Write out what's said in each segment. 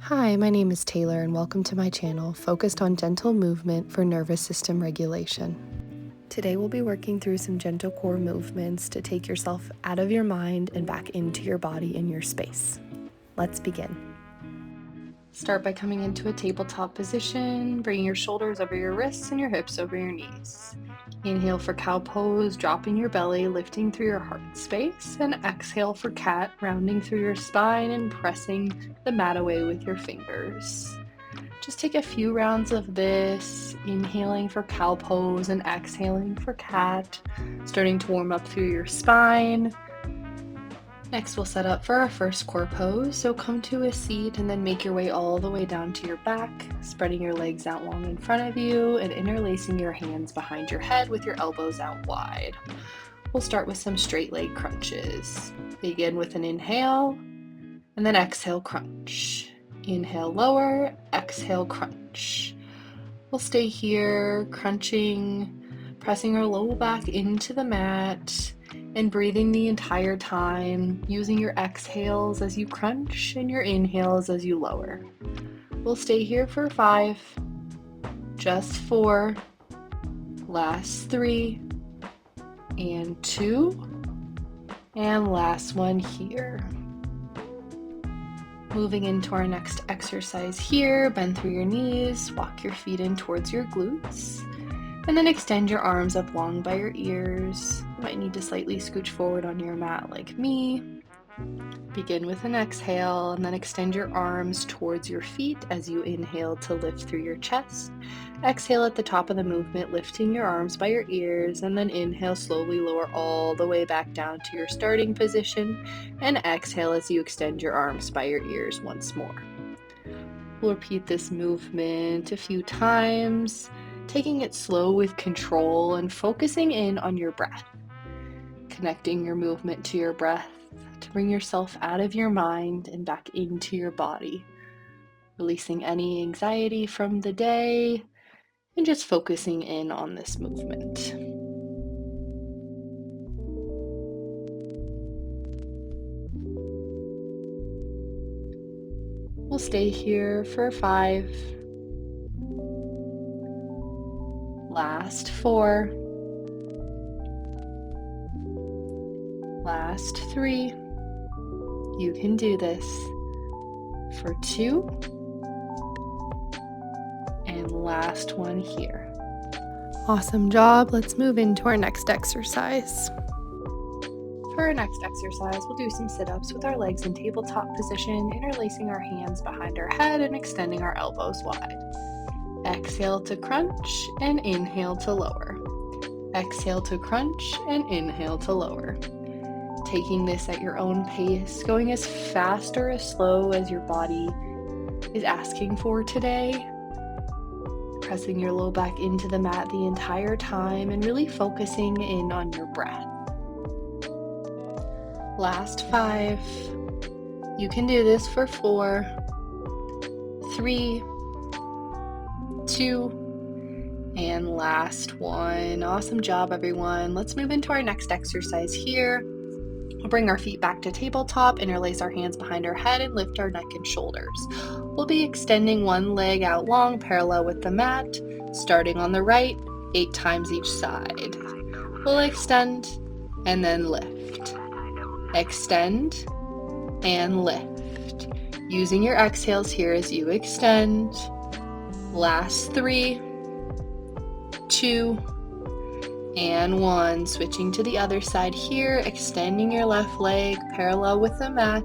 Hi, my name is Taylor and welcome to my channel focused on gentle movement for nervous system regulation. Today we'll be working through some gentle core movements to take yourself out of your mind and back into your body and your space. Let's begin. Start by coming into a tabletop position, bringing your shoulders over your wrists and your hips over your knees. Inhale for cow pose, dropping your belly, lifting through your heart space, and exhale for cat, rounding through your spine and pressing the mat away with your fingers. Just take a few rounds of this, inhaling for cow pose and exhaling for cat, starting to warm up through your spine. Next, we'll set up for our first core pose. So come to a seat and then make your way all the way down to your back, spreading your legs out long in front of you and interlacing your hands behind your head with your elbows out wide. We'll start with some straight leg crunches. Begin with an inhale and then exhale, crunch. Inhale, lower, exhale, crunch. We'll stay here, crunching, pressing our low back into the mat, and breathing the entire time, using your exhales as you crunch and your inhales as you lower. We'll stay here for 5, just 4, last 3, and 2, and last one here. Moving into our next exercise here, bend through your knees, walk your feet in towards your glutes, and then extend your arms up long by your ears. You might need to slightly scooch forward on your mat like me. Begin with an exhale and then extend your arms towards your feet as you inhale to lift through your chest. Exhale at the top of the movement, lifting your arms by your ears, and then inhale, slowly lower all the way back down to your starting position, and exhale as you extend your arms by your ears once more. We'll repeat this movement a few times, taking it slow with control and focusing in on your breath. Connecting your movement to your breath to bring yourself out of your mind and back into your body. Releasing any anxiety from the day and just focusing in on this movement. We'll stay here for 5, last 4, last 3, you can do this, for 2, and last one here. Awesome job. Let's move into our next exercise. For our next exercise, we'll do some sit-ups with our legs in tabletop position, interlacing our hands behind our head and extending our elbows wide. Exhale to crunch and inhale to lower. Exhale to crunch and inhale to lower. Taking this at your own pace, going as fast or as slow as your body is asking for today. Pressing your low back into the mat the entire time and really focusing in on your breath. Last 5. You can do this for 4, 3, 2, and last one. Awesome job, everyone. Let's move into our next exercise here. We'll bring our feet back to tabletop, interlace our hands behind our head, and lift our neck and shoulders. We'll be extending one leg out long, parallel with the mat, starting on the right, 8 times each side. We'll extend and then lift. Extend and lift. Using your exhales here as you extend. Last 3, 2, and 1. Switching to the other side here, extending your left leg parallel with the mat.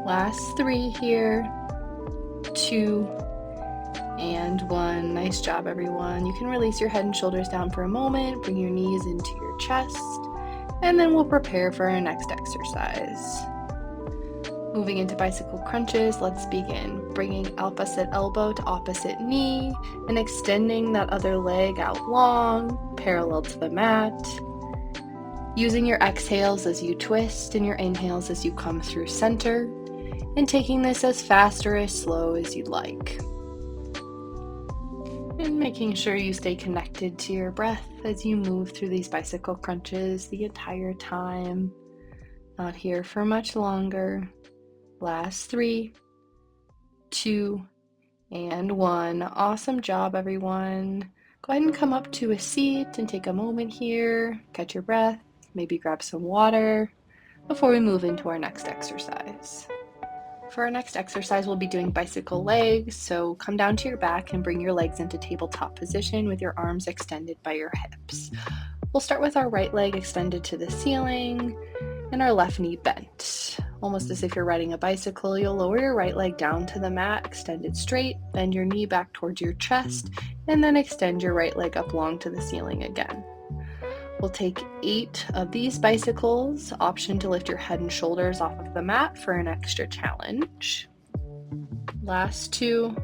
Last 3 here, 2, and 1. Nice job, everyone. You can release your head and shoulders down for a moment, bring your knees into your chest, and then we'll prepare for our next exercise. Moving into bicycle crunches, let's begin. Bringing opposite elbow to opposite knee and extending that other leg out long, parallel to the mat. Using your exhales as you twist and your inhales as you come through center, and taking this as fast or as slow as you'd like. And making sure you stay connected to your breath as you move through these bicycle crunches the entire time. Not here for much longer. Last 3, 2, and 1. Awesome job, everyone. Go ahead and come up to a seat and take a moment here, catch your breath, maybe grab some water before we move into our next exercise. For our next exercise, we'll be doing bicycle legs, so come down to your back and bring your legs into tabletop position with your arms extended by your hips. We'll start with our right leg extended to the ceiling and our left knee bent. Almost as if you're riding a bicycle, you'll lower your right leg down to the mat, extend it straight, bend your knee back towards your chest, and then extend your right leg up long to the ceiling again. We'll take 8 of these bicycles, option to lift your head and shoulders off of the mat for an extra challenge. Last 2,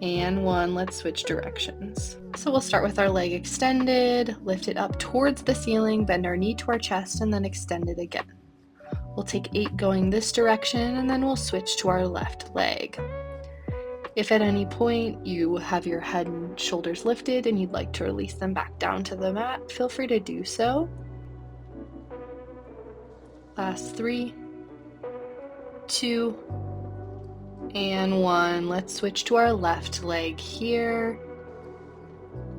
and 1, let's switch directions. So we'll start with our leg extended, lift it up towards the ceiling, bend our knee to our chest, and then extend it again. We'll take 8 going this direction, and then we'll switch to our left leg. If at any point you have your head and shoulders lifted and you'd like to release them back down to the mat, feel free to do so. Last 3, 2, and 1. Let's switch to our left leg here.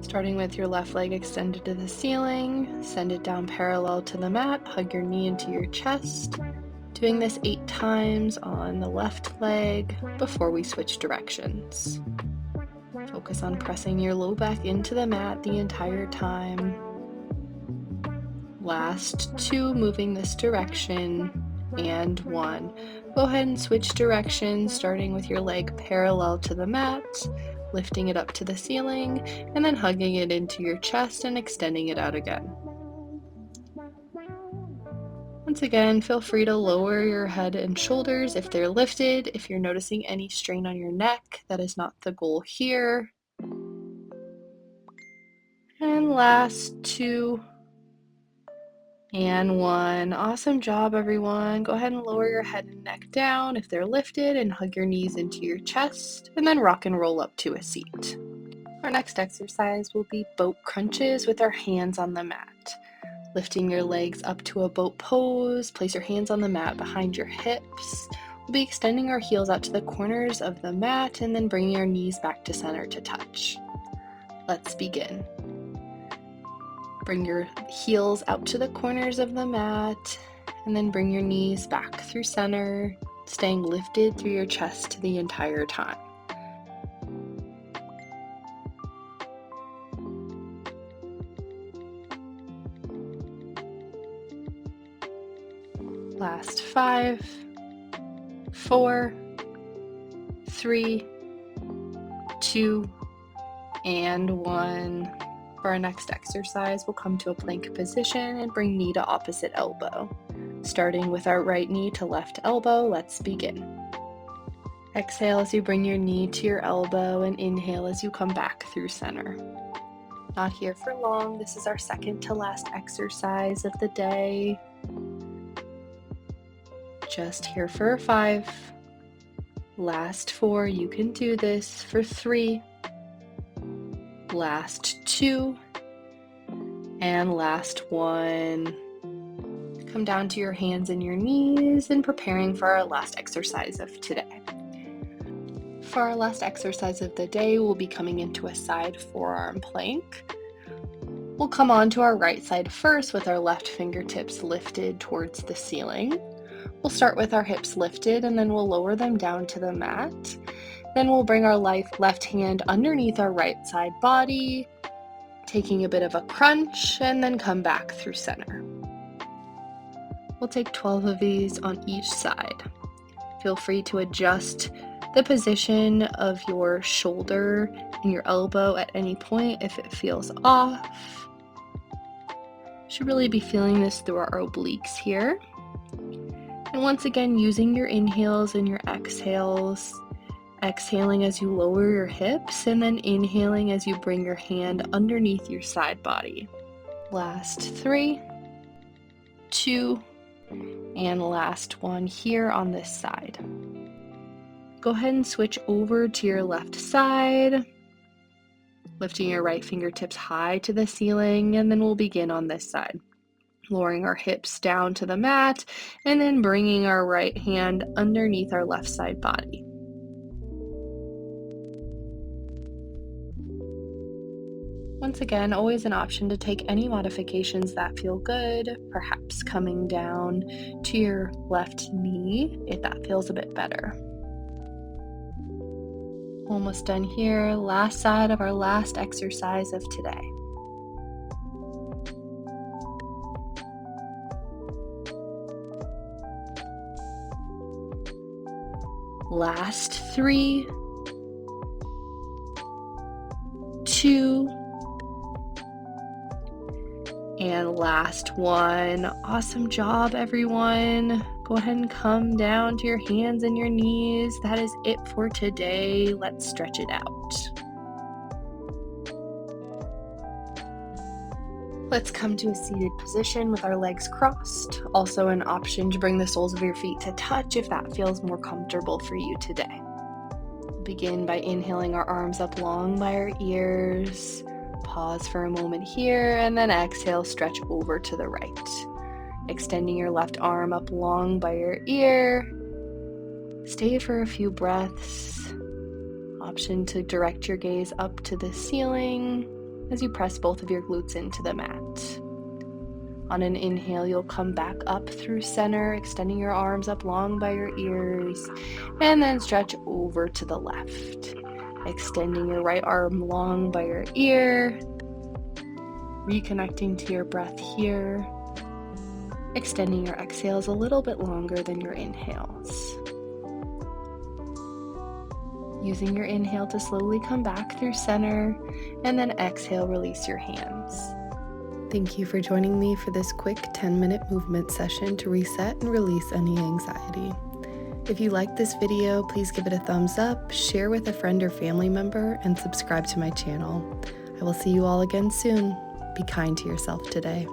Starting with your left leg extended to the ceiling, send it down parallel to the mat, hug your knee into your chest. Doing this 8 times on the left leg before we switch directions. Focus on pressing your low back into the mat the entire time. Last 2, moving this direction, and 1. Go ahead and switch directions, starting with your leg parallel to the mat, lifting it up to the ceiling, and then hugging it into your chest and extending it out again. Once again, feel free to lower your head and shoulders if they're lifted. If you're noticing any strain on your neck, that is not the goal here. And last 2, and 1. Awesome job, everyone. Go ahead and lower your head and neck down if they're lifted and hug your knees into your chest, and then rock and roll up to a seat. Our next exercise will be boat crunches with our hands on the mat. Lifting your legs up to a boat pose, place your hands on the mat behind your hips. We'll be extending our heels out to the corners of the mat and then bringing our knees back to center to touch. Let's begin. Bring your heels out to the corners of the mat and then bring your knees back through center, staying lifted through your chest the entire time. Last 5, 4, 3, 2, and 1. For our next exercise, we'll come to a plank position and bring knee to opposite elbow. Starting with our right knee to left elbow, let's begin. Exhale as you bring your knee to your elbow and inhale as you come back through center. Not here for long. This is our second to last exercise of the day. Just here for 5. Last 4, you can do this. For 3. Last 2. And last 1. Come down to your hands and your knees and preparing for our last exercise of today. For our last exercise of the day, we'll be coming into a side forearm plank. We'll come onto our right side first with our left fingertips lifted towards the ceiling. We'll start with our hips lifted and then we'll lower them down to the mat. Then we'll bring our left hand underneath our right side body, taking a bit of a crunch, and then come back through center. We'll take 12 of these on each side. Feel free to adjust the position of your shoulder and your elbow at any point if it feels off. Should really be feeling this through our obliques here. And once again, using your inhales and your exhales, exhaling as you lower your hips and then inhaling as you bring your hand underneath your side body. Last 3, 2, and last 1 here on this side. Go ahead and switch over to your left side. Lifting your right fingertips high to the ceiling, and then we'll begin on this side. Lowering our hips down to the mat, and then bringing our right hand underneath our left side body. Once again, always an option to take any modifications that feel good, perhaps coming down to your left knee if that feels a bit better. Almost done here. Last side of our last exercise of today. Last 3, 2, and last 1. Awesome job, everyone. Go ahead and come down to your hands and your knees. That is it for today. Let's stretch it out. Let's come to a seated position with our legs crossed. Also an option to bring the soles of your feet to touch if that feels more comfortable for you today. We'll begin by inhaling our arms up long by our ears. Pause for a moment here, and then exhale, stretch over to the right. Extending your left arm up long by your ear. Stay for a few breaths. Option to direct your gaze up to the ceiling as you press both of your glutes into the mat. On an inhale, you'll come back up through center, extending your arms up long by your ears, and then stretch over to the left. Extending your right arm long by your ear, reconnecting to your breath here, extending your exhales a little bit longer than your inhales. Using your inhale to slowly come back through center, and then exhale, release your hands. Thank you for joining me for this quick 10-minute movement session to reset and release any anxiety. If you liked this video, please give it a thumbs up, share with a friend or family member, and subscribe to my channel. I will see you all again soon. Be kind to yourself today.